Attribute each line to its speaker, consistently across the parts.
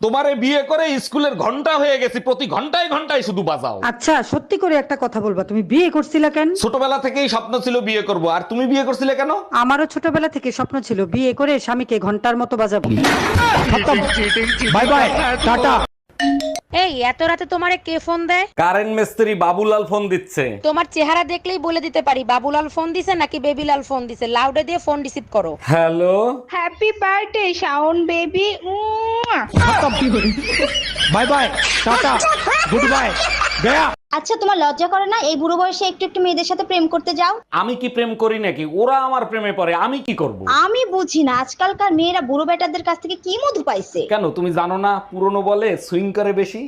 Speaker 1: তোমারে বিয়ে করে স্কুলের ঘন্টা হয়ে গেছি, প্রতি ঘন্টায় ঘন্টায় শুধু বাজাও।
Speaker 2: আচ্ছা সত্যি করে একটা কথা বলবা, তুমি বিয়ে করছিলা কেন?
Speaker 1: ছোটবেলা থেকেই স্বপ্ন ছিল বিয়ে করব, আর তুমি বিয়ে করছিলে কেন?
Speaker 2: আমারও ছোটবেলা থেকে স্বপ্ন ছিল বিয়ে করে স্বামীকে ঘন্টার মতো বাজাবো।
Speaker 1: Bye bye, tata.
Speaker 3: এই এত রাতে তোমারে কে ফোন দেয়?
Speaker 1: কারেন্ট মিস্ত্রি বাবুলাল ফোন দিচ্ছে।
Speaker 3: তোমার চেহারা দেখলেই বলে দিতে পারি বাবুলাল ফোন দিছে নাকি বেবিলাল ফোন দিছে। লাউডে দিয়ে ফোন রিসিভ করো।
Speaker 1: Hello,
Speaker 4: happy birthday Shaon baby.
Speaker 1: By bye, tata, good bye, Gaya.
Speaker 5: আচ্ছা তোমার লজ্জা করে না এই বুড়ো বয়সে একটু একটু মেয়েদের সাথে প্রেম করতে যাও?
Speaker 1: আমি কি প্রেম করি নাকি? ওরা আমার প্রেমে পড়ে, আমি কি করব?
Speaker 5: আমি বুঝি না আজকালকার মেয়েরা বুড়ো বেটাদের কাছ থেকে কি মধু পাইছে।
Speaker 1: কেন তুমি জানো না, পুরনো বলে সুইং করে বেশি।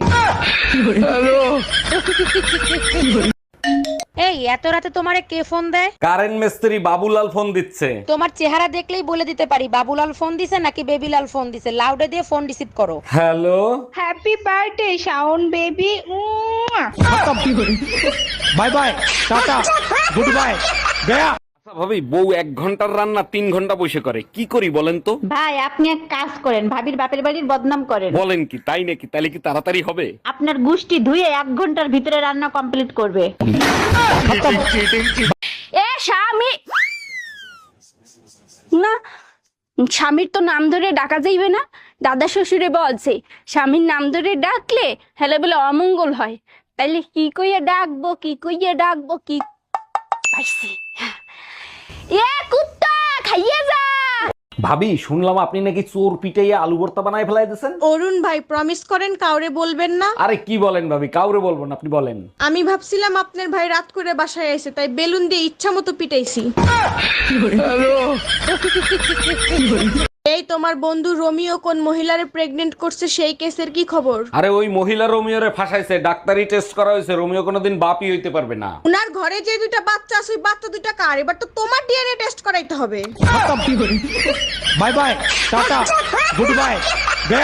Speaker 3: এই এত রাতে তোমারে কে ফোন দেয়?
Speaker 1: কারেন্ট মিস্ত্রি বাবুলাল ফোন দিচ্ছে।
Speaker 3: তোমার চেহারা দেখলেই বলে দিতে পারি বাবুলাল ফোন দিছে নাকি বেবিলাল ফোন দিছে। লাউডে দিয়ে ফোন রিসিভ করো।
Speaker 1: Hello,
Speaker 4: happy birthday Shaon baby.
Speaker 1: By bye, tata, good bye, Gaya. আচ্ছা ভাবি, বউ 1 ঘন্টার রান্না 3 ঘন্টা বসে করে, কি করি বলেন তো?
Speaker 6: ভাই আপনি এক কাজ করেন, ভাবির বাপের বাড়ির বদনাম করেন।
Speaker 1: বলেন কি, তাই নাকি? তাহলে কি তাড়াতাড়ি হবে?
Speaker 6: আপনার গুষ্টি ধুয়ে 1 ঘন্টার ভিতরে রান্না কমপ্লিট করবে।
Speaker 7: এ স্বামী না, স্বামীর তো নাম ধরে ডাকা যাইবে না। দাদা শ্বশুরে বলছে স্বামীর নাম ধরে ডাকলে হেলে বলে অমঙ্গল হয়। তাইলে কি কইয়া ডাকবো, কি কইয়া ডাকবো, কি পাইছি। এ কুত্তা খাইয়ে যা।
Speaker 1: ভাবি, শুনলাম আপনি নাকি চোর পিটাইয়া আলু ভর্তা বানায় ফেলাই দিয়েছেন।
Speaker 8: অরুণ ভাই প্রমিস করেন কাউরে বলবেন না।
Speaker 1: আরে কি বলেন ভাবি, কাউরে বলবো না, আপনি বলেন।
Speaker 8: আমি ভাবছিলাম আপনার ভাই রাত করে বাসায় এসে তাই বেলুন দিয়ে ইচ্ছা মতো পিটাইছি। এই তোমার বন্ধু রোমিও কোন মহিলারে প্রেগনেন্ট করছে সেই কেসের কি খবর?
Speaker 1: আরে ওই মহিলা রোমিওরে ফাঁসাইছে, ডাক্তারি টেস্ট করা হয়েছে, রোমিও কোনোদিন বাপই হইতে পারবে না।
Speaker 8: উনার ঘরে যে দুইটা বাচ্চা আছে ওই বাচ্চা দুইটা কার? এবার তো তোমার ডিএনএ টেস্ট করাইতে হবে।
Speaker 1: By bye, tata, good bye.